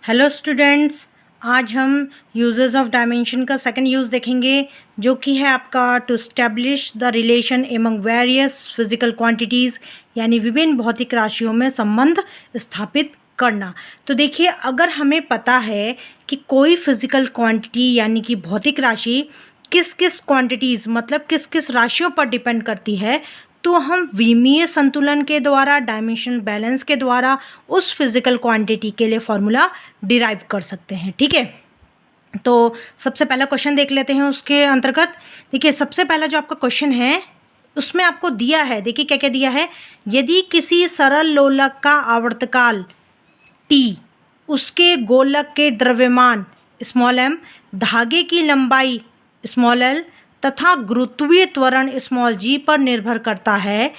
Hello students, आज हम uses of dimension का सेकंड यूज़ देखेंगे, जो कि है आपका to establish the relation among various physical quantities, यानी विभिन्न भौतिक राशियों में संबंध स्थापित करना। तो देखिए, अगर हमें पता है कि कोई फिजिकल क्वांटिटी यानी कि भौतिक राशि किस किस क्वांटिटीज़ मतलब किस किस राशियों पर डिपेंड करती है, तो हम विमीय संतुलन के द्वारा, डायमेंशनल बैलेंस के द्वारा उस फिजिकल क्वांटिटी के लिए फॉर्मूला डिराइव कर सकते हैं। ठीक है, तो सबसे पहला क्वेश्चन देख लेते हैं उसके अंतर्गत। देखिए, सबसे पहला जो आपका क्वेश्चन है उसमें आपको दिया है, देखिए क्या क्या दिया है। यदि किसी सरल लोलक का आवर्तकाल t, उसके गोलक के द्रव्यमान स्मॉल m, धागे की लंबाई स्मॉल l तथा गुरुत्वीय त्वरण स्मॉल g पर निर्भर करता है,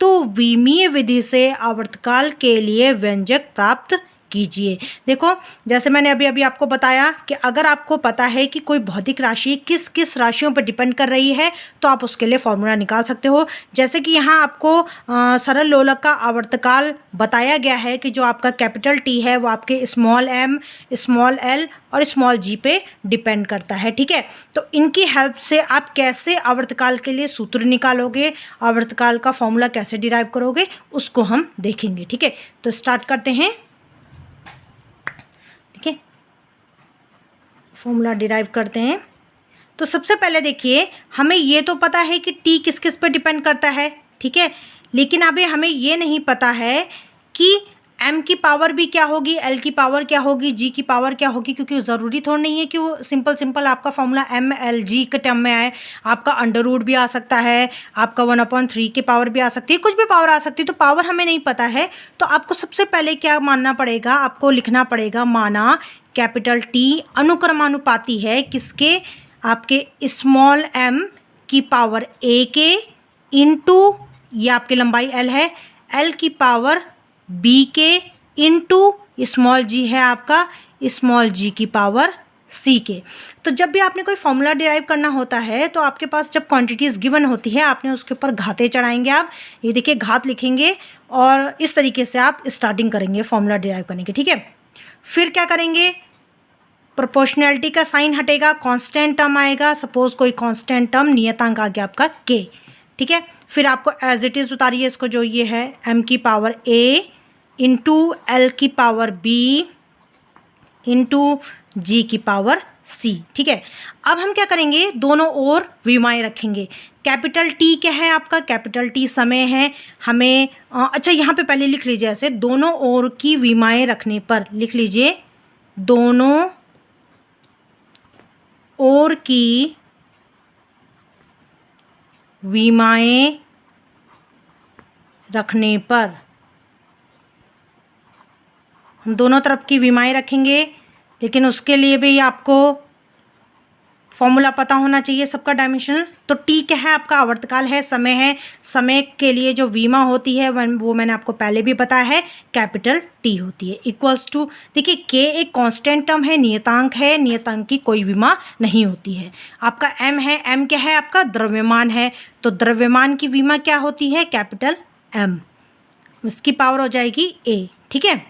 तो विमीय विधि से आवर्तकाल के लिए व्यंजक प्राप्त कीजिए। देखो, जैसे मैंने अभी अभी आपको बताया कि अगर आपको पता है कि कोई भौतिक राशि किस किस राशियों पर डिपेंड कर रही है, तो आप उसके लिए फॉर्मूला निकाल सकते हो। जैसे कि यहाँ आपको सरल लोलक का आवर्तकाल बताया गया है कि जो आपका कैपिटल टी है वो आपके स्मॉल एम, स्मॉल एल और स्मॉल जी पे डिपेंड करता है। ठीक है, तो इनकी हेल्प से आप कैसे आवर्तकाल के लिए सूत्र निकालोगे, आवर्तकाल का फॉर्मूला कैसे डिराइव करोगे, उसको हम देखेंगे। ठीक है, तो स्टार्ट करते हैं। ठीक है, फॉर्मूला डिराइव करते हैं। तो सबसे पहले देखिए, हमें ये तो पता है कि टी किस किस पे डिपेंड करता है। ठीक है, लेकिन अभी हमें ये नहीं पता है कि m की पावर भी क्या होगी, l की पावर क्या होगी, g की पावर क्या होगी, क्योंकि ज़रूरी थोड़ा नहीं है कि वो सिंपल आपका फॉर्मूला m l g के टर्म में आए। आपका अंडर रूट भी आ सकता है, आपका 1/3 की पावर भी आ सकती है, कुछ भी पावर आ सकती है। तो पावर हमें नहीं पता है, तो आपको सबसे पहले क्या मानना पड़ेगा, आपको लिखना पड़ेगा, माना कैपिटल T अनुक्रमानुपाती है किसके, आपके स्मॉल m की पावर a के इंटू, ये आपकी लंबाई l है, l की पावर b के इंटू स्मॉल g है आपका स्मॉल g की पावर c के। तो जब भी आपने कोई फॉर्मूला डिराइव करना होता है, तो आपके पास जब क्वांटिटीज़ गिवन होती है, आपने उसके ऊपर घाते चढ़ाएंगे। आप ये देखिए घात लिखेंगे और इस तरीके से आप स्टार्टिंग करेंगे फॉर्मूला डिराइव करने की। ठीक है, फिर क्या करेंगे, प्रोपोर्शनैलिटी का साइन हटेगा, कांस्टेंट टर्म आएगा। सपोज कोई कांस्टेंट टर्म नियतांक आ गया आपका k। ठीक है, फिर आपको एज इट इज़ उतारिए इसको, जो ये है m की पावर a इंटू एल की पावर b इंटू जी की पावर c। ठीक है, अब हम क्या करेंगे, दोनों ओर विमाएँ रखेंगे। कैपिटल T क्या है आपका, कैपिटल T समय है। हमें अच्छा यहाँ पे पहले लिख लीजिए, ऐसे दोनों ओर की विमाएँ रखने पर लिख लीजिए, दोनों ओर की विमाएँ रखने पर, हम दोनों तरफ की विमाएँ रखेंगे, लेकिन उसके लिए भी आपको फॉर्मूला पता होना चाहिए सबका डायमेंशनल। तो टी क्या है आपका, आवर्तकाल है, समय है। समय के लिए जो विमा होती है वो मैंने आपको पहले भी बताया है, कैपिटल टी होती है, इक्वल्स टू, देखिए के एक कांस्टेंट टर्म है, नियतांक है, नियतांक की कोई विमा नहीं होती है। आपका एम है, एम क्या है आपका, द्रव्यमान है, तो द्रव्यमान की विमा क्या होती है, कैपिटल एम, इसकी पावर हो जाएगी ए। ठीक है,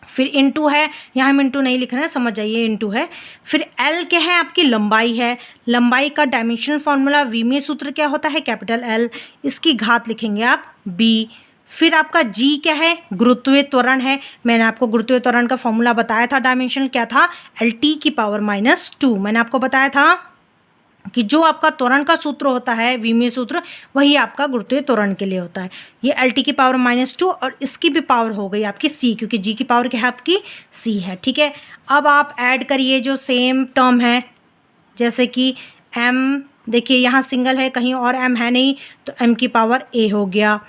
फिर इंटू है, यहाँ हम इंटू नहीं लिख रहे हैं, समझ जाइए इंटू है। फिर एल क्या है आपकी, लंबाई है, लंबाई का डायमेंशनल फॉर्मूला विमीय सूत्र क्या होता है, कैपिटल एल, इसकी घात लिखेंगे आप बी। फिर आपका जी क्या है, गुरुत्वीय त्वरण है। मैंने आपको गुरुत्वीय त्वरण का फॉर्मूला बताया था, डायमेंशनल क्या था, एल टी की पावर -2। मैंने आपको बताया था कि जो आपका त्वरण का सूत्र होता है, विमीय सूत्र, वही आपका गुरुत्वीय त्वरण के लिए होता है। ये एल टी की पावर -2 और इसकी भी पावर हो गई आपकी c, क्योंकि g की पावर क्या है आपकी c है। ठीक है, अब आप ऐड करिए जो सेम टर्म है, जैसे कि m, देखिए यहाँ सिंगल है, कहीं और m है नहीं, तो m की पावर a हो गया।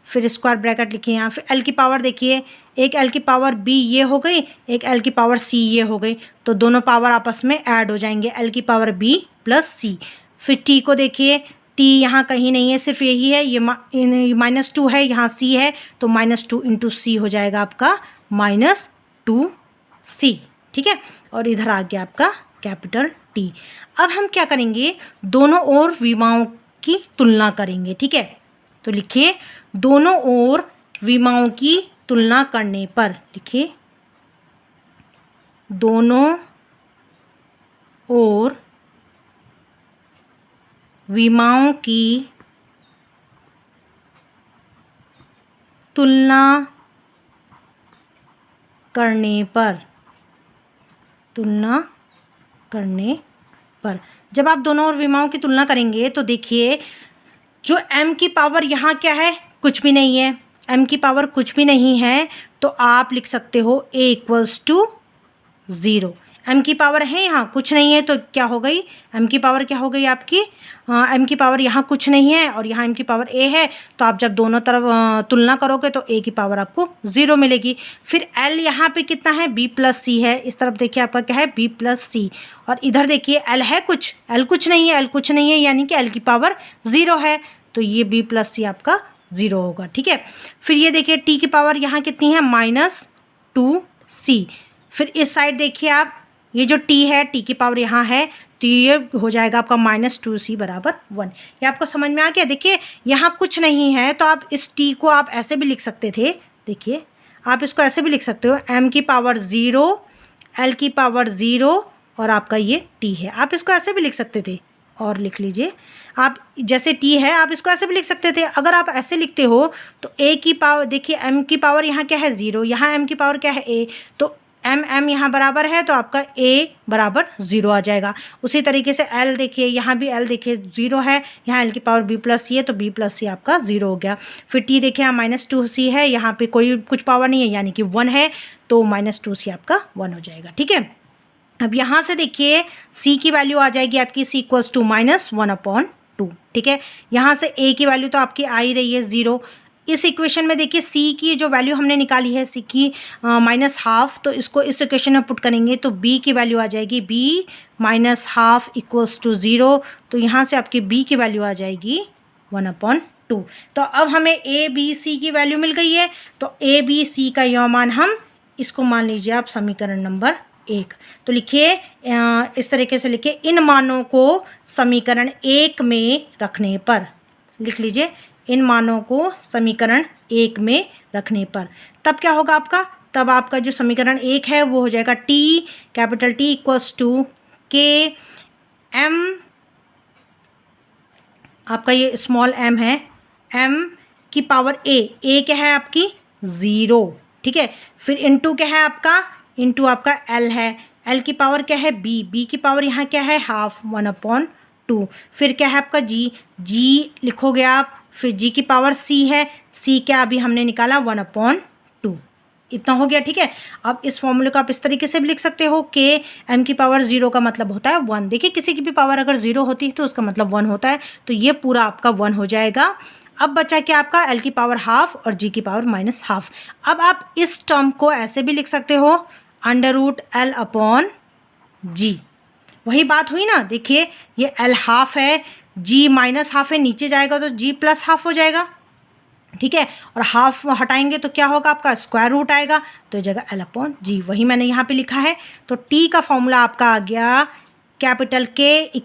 फिर स्क्वायर ब्रैकेट लिखिए यहाँ, फिर l की पावर देखिए, एक l की पावर b ये हो गई, एक l की पावर c ये हो गई, तो दोनों पावर आपस में ऐड हो जाएंगे, l की पावर b प्लस c। फिर t को देखिए, t यहाँ कहीं नहीं है, सिर्फ यही है, ये -2 है, यहाँ c है, तो -2 इंटू c हो जाएगा आपका -2c। ठीक है, और इधर आ गया आपका कैपिटल T। अब हम क्या करेंगे, दोनों ओर विमाओं की तुलना करेंगे। ठीक है, तो लिखिए, दोनों ओर विमाओं की तुलना करने पर, लिखिए दोनों ओर विमाओं की तुलना करने पर जब आप दोनों ओर विमाओं की तुलना करेंगे तो देखिए जो m की पावर यहाँ क्या है, कुछ भी नहीं है, m की पावर कुछ भी नहीं है, तो आप लिख सकते हो a इक्वल्स टू 0। m की पावर है यहाँ कुछ नहीं है, तो क्या हो गई, m की पावर क्या हो गई आपकी, m की पावर यहाँ कुछ नहीं है और यहाँ m की पावर a है, तो आप जब दोनों तरफ तुलना करोगे तो a की पावर आपको 0 मिलेगी। फिर l यहाँ पे कितना है, b प्लस सी है, इस तरफ देखिए आपका क्या है, b प्लस सी, और इधर देखिए l है कुछ, l कुछ नहीं है, l कुछ नहीं है यानी कि l की पावर 0 है, तो ये b प्लस सी आपका 0 होगा। ठीक है, फिर ये देखिए t की पावर यहाँ कितनी है, -2c। फिर इस साइड देखिए आप, ये जो t है, t की पावर यहाँ है, तो ये हो जाएगा आपका -2c बराबर 1। ये आपको समझ में आ गया। देखिए यहाँ कुछ नहीं है, तो आप इस t को आप ऐसे भी लिख सकते थे, देखिए आप इसको ऐसे भी लिख सकते हो, m की पावर 0, l की पावर 0 और आपका ये t है, आप इसको ऐसे भी लिख सकते थे। और लिख लीजिए आप, जैसे t है आप इसको ऐसे भी लिख सकते थे। अगर आप ऐसे लिखते हो तो a की पावर, देखिए m की पावर यहाँ क्या है 0, यहाँ m की पावर क्या है a, तो m यहाँ बराबर है, तो आपका a बराबर 0 आ जाएगा। उसी तरीके से l देखिए, यहाँ भी l देखिए 0 है, यहाँ l की पावर b प्लस सी है, तो b प्लस सी आपका 0 हो गया। फिर t देखिए यहाँ -2c है, यहाँ पे कोई कुछ पावर नहीं है यानी कि 1 है, तो -2c आपका 1 हो जाएगा। ठीक है, अब यहाँ से देखिए c की वैल्यू आ जाएगी आपकी, c इक्वल्स टू -1/2। ठीक है, यहाँ से a की वैल्यू तो आपकी आ ही रही है 0। इस इक्वेशन में देखिए c की जो वैल्यू हमने निकाली है, c की -1/2, तो इसको इस इक्वेशन में पुट करेंगे तो b की वैल्यू आ जाएगी b -1/2 इक्वल्स टू 0। तो यहाँ से आपकी b की वैल्यू आ जाएगी 1/2। तो अब हमें a b c की वैल्यू मिल गई है, तो a b c का यह मान हम इसको मान लीजिए आप समीकरण नंबर 1। तो लिखिए इस तरीके से लिखिए, इन मानों को समीकरण 1 में रखने पर, लिख लीजिए इन मानों को समीकरण 1 में रखने पर, तब क्या होगा आपका, तब आपका जो समीकरण 1 है वो हो जाएगा t, capital T equals to k m, आपका ये स्मॉल m है, m की पावर a क्या है आपकी 0। ठीक है, फिर इनटू क्या है आपका, इनटू आपका l है, l की पावर क्या है b की पावर यहाँ क्या है 1/2। फिर क्या है आपका g लिखोगे आप, फिर g की पावर c है, c क्या अभी हमने निकाला 1/2, इतना हो गया। ठीक है, अब इस फॉर्मूले को आप इस तरीके से भी लिख सकते हो कि m की पावर 0 का मतलब होता है 1। देखिए किसी की भी पावर अगर 0 होती है तो उसका मतलब 1 होता है, तो ये पूरा आपका 1 हो जाएगा। अब बचा क्या आपका, l की पावर हाफ और g की पावर -1/2। अब आप इस टर्म को ऐसे भी लिख सकते हो, √L/g। वही बात हुई ना, देखिए ये l हाफ है, g -1/2 है, नीचे जाएगा तो g +1/2 हो जाएगा। ठीक है, और हाफ हटाएंगे तो क्या होगा आपका स्क्वायर रूट आएगा, तो जगह L/g, वही मैंने यहाँ पे लिखा है। तो t का फॉर्मूला आपका आ गया कैपिटल K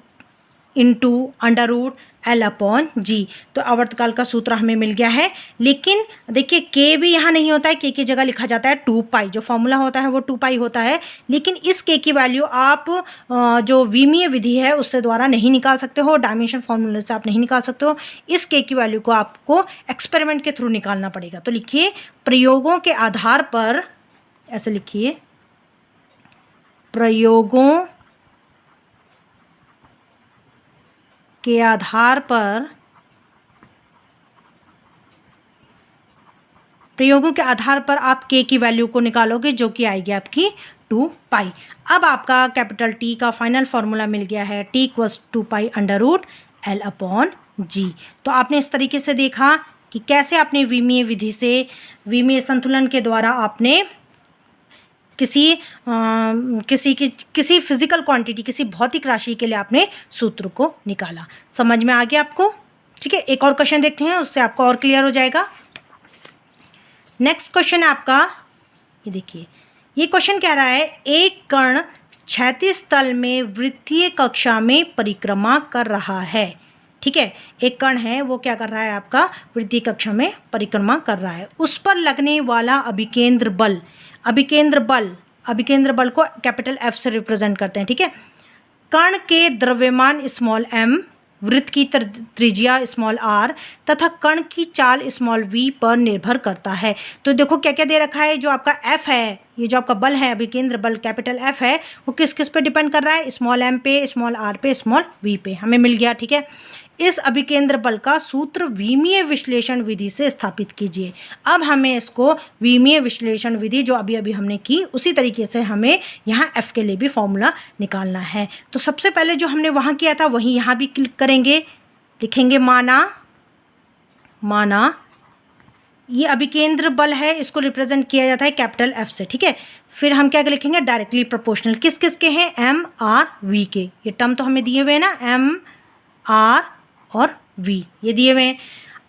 इंटू √L/g। तो आवर्तकाल का सूत्र हमें मिल गया है। लेकिन देखिए k भी यहाँ नहीं होता है, k की जगह लिखा जाता है 2π, जो फॉर्मूला होता है वो 2π होता है। लेकिन इस k की वैल्यू आप जो विमीय विधि है उससे द्वारा नहीं निकाल सकते हो, डायमेंशन फॉर्मूले से आप नहीं निकाल सकते हो। इस k की वैल्यू को आपको एक्सपेरिमेंट के थ्रू निकालना पड़ेगा। तो लिखिए प्रयोगों के आधार पर, ऐसे लिखिए प्रयोगों के आधार पर आप k की वैल्यू को निकालोगे, जो कि आएगी आपकी 2π। अब आपका कैपिटल T का फाइनल फार्मूला मिल गया है, t इक्वल्स 2π √L/g। तो आपने इस तरीके से देखा कि कैसे आपने विमीय विधि से, विमीय संतुलन के द्वारा आपने किसी फिजिकल क्वांटिटी, किसी भौतिक राशि के लिए आपने सूत्र को निकाला। समझ में आ गया आपको? ठीक है, एक और क्वेश्चन देखते हैं, उससे आपको और क्लियर हो जाएगा। नेक्स्ट क्वेश्चन है आपका, ये देखिए, ये क्वेश्चन कह रहा है एक कण क्षैतिज तल में वृत्तीय कक्षा में परिक्रमा कर रहा है। ठीक है, एक कण है वो क्या कर रहा है आपका, वृत्तीय कक्षा में परिक्रमा कर रहा है। उस पर लगने वाला अभिकेंद्र बल अभिकेंद्र बल को कैपिटल F से रिप्रेजेंट करते हैं, ठीक है। कण के द्रव्यमान स्मॉल m, वृत्त की त्रिज्या स्मॉल r तथा कण की चाल स्मॉल v पर निर्भर करता है। तो देखो क्या क्या दे रखा है, जो आपका F है, ये जो आपका बल है अभिकेंद्र बल कैपिटल F है, वो किस किस पे डिपेंड कर रहा है, स्मॉल m पे, स्मॉल r पे, स्मॉल v पे, हमें मिल गया, ठीक है। इस अभिकेंद्र बल का सूत्र विमीय विश्लेषण विधि से स्थापित कीजिए। अब हमें इसको विमीय विश्लेषण विधि जो अभी अभी हमने की उसी तरीके से हमें यहाँ F के लिए भी फॉर्मूला निकालना है। तो सबसे पहले जो हमने वहाँ किया था वही यहाँ भी क्लिक करेंगे, लिखेंगे माना ये अभिकेंद्र बल है, इसको रिप्रेजेंट किया जाता है कैपिटल F से, ठीक है। फिर हम क्या लिखेंगे, डायरेक्टली प्रोपोर्शनल, किस किस के हैं, M R V के, ये टर्म तो हमें दिए हुए हैं ना, M R और V ये दिए हुए हैं।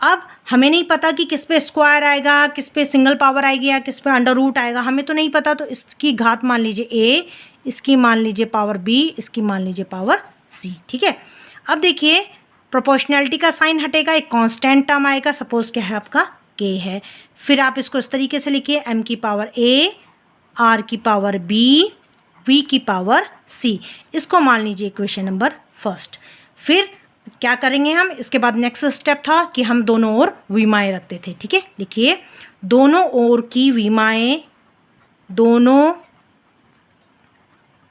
अब हमें नहीं पता कि किस पे स्क्वायर आएगा, किस पे सिंगल पावर आएगी या किस पे अंडर रूट आएगा, हमें तो नहीं पता। तो इसकी घात मान लीजिए A, इसकी मान लीजिए पावर B, इसकी मान लीजिए पावर C, ठीक है। अब देखिए प्रोपोर्शनैलिटी का साइन हटेगा, एक कांस्टेंट टर्म आएगा, सपोज क्या है आपका K है। फिर आप इसको इस तरीके से लिखिए, M की पावर A, R की पावर B, V की पावर C, इसको मान लीजिए इक्वेशन नंबर फर्स्ट। फिर क्या करेंगे हम, इसके बाद नेक्स्ट स्टेप था कि हम दोनों ओर विमाएँ रखते थे, ठीक है। लिखिए दोनों ओर की विमाएँ, दोनों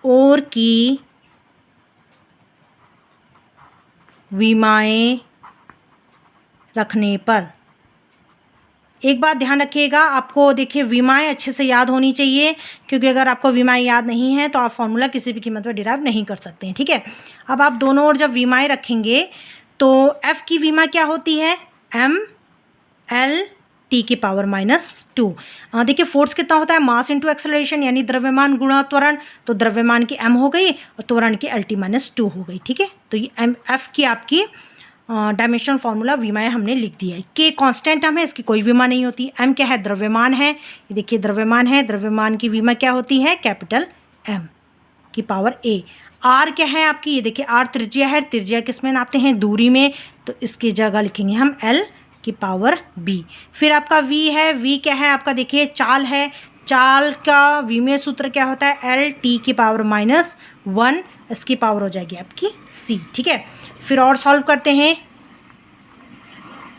ओर की विमाएँ रखने पर, एक बात ध्यान रखिएगा, आपको देखिए विमाएँ अच्छे से याद होनी चाहिए, क्योंकि अगर आपको विमाएँ याद नहीं है तो आप फॉर्मूला किसी भी कीमत पर डिराइव नहीं कर सकते हैं, ठीक है। अब आप दोनों ओर जब विमाएँ रखेंगे तो F की विमा क्या होती है, M L T की पावर -2। देखिए फोर्स कितना होता है, मास इंटू एक्सेलरेशन, यानी द्रव्यमान गुणा त्वरण, तो द्रव्यमान की M हो गई और त्वरण की LT -2 हो गई, ठीक है। तो ये F की आपकी डायमेंशनल फार्मूला विमाएँ हमने लिख दिया है। K कांस्टेंट टर्म है, इसकी कोई विमा नहीं होती। M क्या है, द्रव्यमान है, ये देखिए द्रव्यमान है, द्रव्यमान की विमा क्या होती है, कैपिटल M की पावर A। R क्या है आपकी, ये देखिए R त्रिज्या है, त्रिज्या किस में नापते हैं, दूरी में, तो इसकी जगह लिखेंगे हम L की पावर B। फिर आपका V है, V क्या है आपका, देखिए चाल है, चाल का विमीय सूत्र क्या होता है, LT की पावर -1, इसकी पावर हो जाएगी आपकी C, ठीक है। फिर और सॉल्व करते हैं,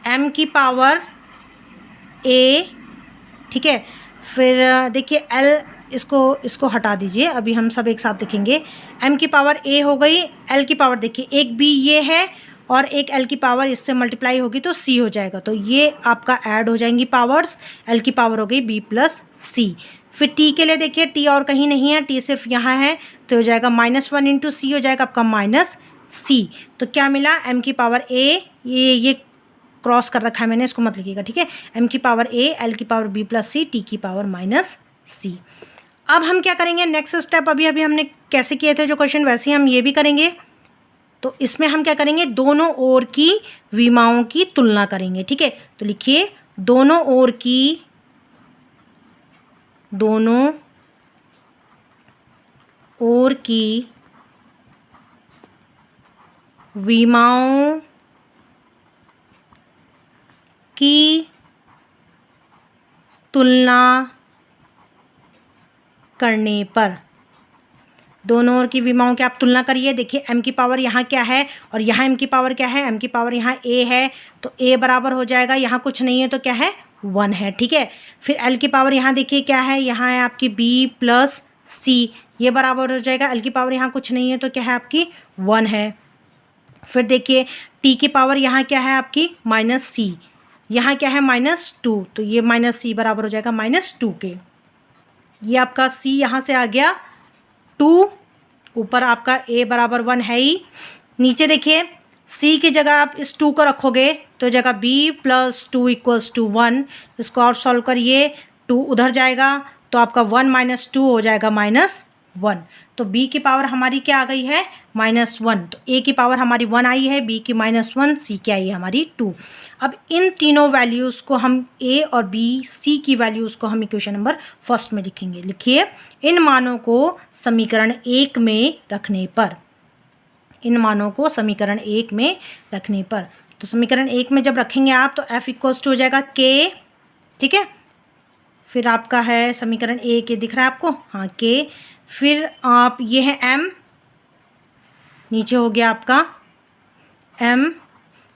M की पावर A, ठीक है। फिर देखिए L, इसको हटा दीजिए, अभी हम सब एक साथ लिखेंगे। M की पावर A हो गई, L की पावर देखिए एक B ये है और एक L की पावर इससे मल्टीप्लाई होगी तो C हो जाएगा, तो ये आपका ऐड हो जाएंगी पावर्स, L की पावर हो गई B + C। फिर T के लिए देखिए T और कहीं नहीं है, T सिर्फ यहाँ है, तो हो जाएगा -1 × C हो जाएगा आपका -C। तो क्या मिला, M की पावर A, ये क्रॉस कर रखा है मैंने, इसको मत लिखिएगा, ठीक है। M की पावर A, L की पावर B + C, T की पावर -C। अब हम क्या करेंगे, नेक्स्ट स्टेप अभी हमने कैसे किए थे जो क्वेश्चन, वैसे ही हम ये भी करेंगे। तो इसमें हम क्या करेंगे, दोनों ओर की विमाओं की तुलना करेंगे, ठीक है। तो लिखिए दोनों ओर की विमाओं की तुलना करने पर, दोनों ओर की विमाओं की आप तुलना करिए। देखिए M की पावर यहाँ क्या है और यहाँ M की पावर क्या है, M की पावर यहाँ A है, तो A बराबर हो जाएगा, यहाँ कुछ नहीं है तो क्या है, 1 है, ठीक है। फिर L की पावर यहाँ देखिए क्या है, यहाँ है आपकी B + C, ये बराबर हो जाएगा, L की पावर यहाँ कुछ नहीं है तो क्या है आपकी 1 है। फिर देखिए T की पावर यहाँ क्या है आपकी -C, यहाँ क्या है -2, तो ये -C बराबर हो जाएगा -2 के। ये आपका C यहाँ से आ गया 2, ऊपर आपका A बराबर 1 है ही। नीचे देखिए C की जगह आप इस 2 को रखोगे तो जगह B + 2 = 1, इसको और सॉल्व करिए, 2 उधर जाएगा तो आपका 1 - 2 हो जाएगा -1। तो B की पावर हमारी क्या आ गई है, -1। तो A की पावर हमारी 1 आई है, B की -1, C की आई है हमारी 2। अब इन तीनों वैल्यूज़ को हम A और B, C की वैल्यूज़ को हम इक्वेशन नंबर फर्स्ट में लिखेंगे। लिखिए इन मानों को समीकरण 1 में रखने पर, इन मानों को समीकरण 1 में रखने पर, तो समीकरण 1 में जब रखेंगे आप तो F = हो जाएगा K, ठीक है। फिर आपका है समीकरण ए के, दिख रहा है आपको, हाँ के, फिर आप ये है m, नीचे हो गया आपका m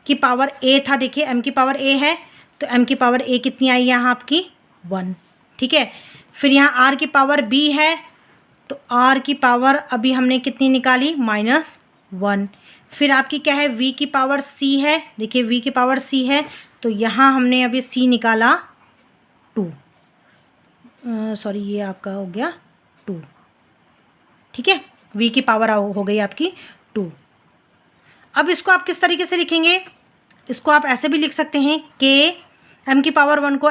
की पावर a था, देखिए m की पावर a है तो m की पावर a कितनी आई यहाँ आपकी 1, ठीक है। फिर यहाँ r की पावर b है तो r की पावर अभी हमने कितनी निकाली -1। फिर आपकी क्या है v की पावर c है, देखिए v की पावर c है तो यहाँ हमने अभी c निकाला 2, सॉरी ये आपका हो गया 2, ठीक है, v की पावर हो गई आपकी 2। अब इसको आप किस तरीके से लिखेंगे, इसको आप ऐसे भी लिख सकते हैं कि m की पावर 1 को,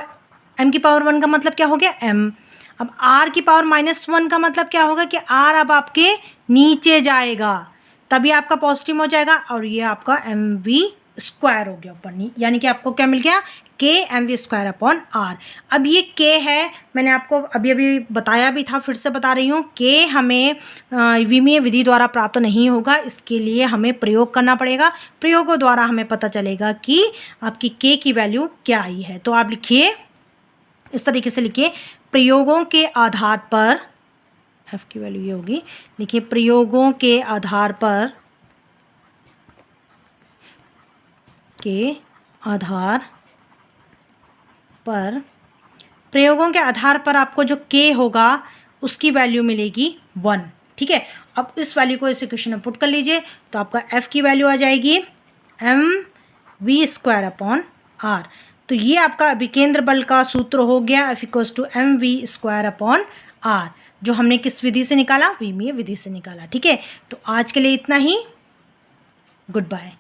m की पावर 1 का मतलब क्या हो गया m, अब r की पावर -1 का मतलब क्या होगा कि r अब आपके नीचे जाएगा तभी आपका पॉजिटिव हो जाएगा और ये आपका mv स्क्वायर हो गया ऊपर, यानी कि आपको क्या मिल गया k mv square upon r। अब ये k है, मैंने आपको अभी अभी बताया भी था, फिर से बता रही हूँ, k हमें विमीय विधि द्वारा प्राप्त नहीं होगा, इसके लिए हमें प्रयोग करना पड़ेगा। प्रयोगों द्वारा हमें पता चलेगा कि आपकी k की वैल्यू क्या आई है। तो आप लिखिए इस तरीके से, लिखिए प्रयोगों के आधार पर, f की वैल्यू ये होगी, लिखिए प्रयोगों के आधार पर, प्रयोगों के आधार पर आपको जो k होगा उसकी वैल्यू मिलेगी 1, ठीक है। अब इस वैल्यू को इस इक्वेशन में पुट कर लीजिए तो आपका f की वैल्यू आ जाएगी mv स्क्वायर अपॉन r। तो ये आपका अभिकेंद्र बल का सूत्र हो गया, F = mv square upon r, जो हमने किस विधि से निकाला, विमीय विधि से निकाला, ठीक है। तो आज के लिए इतना ही, गुड बाय।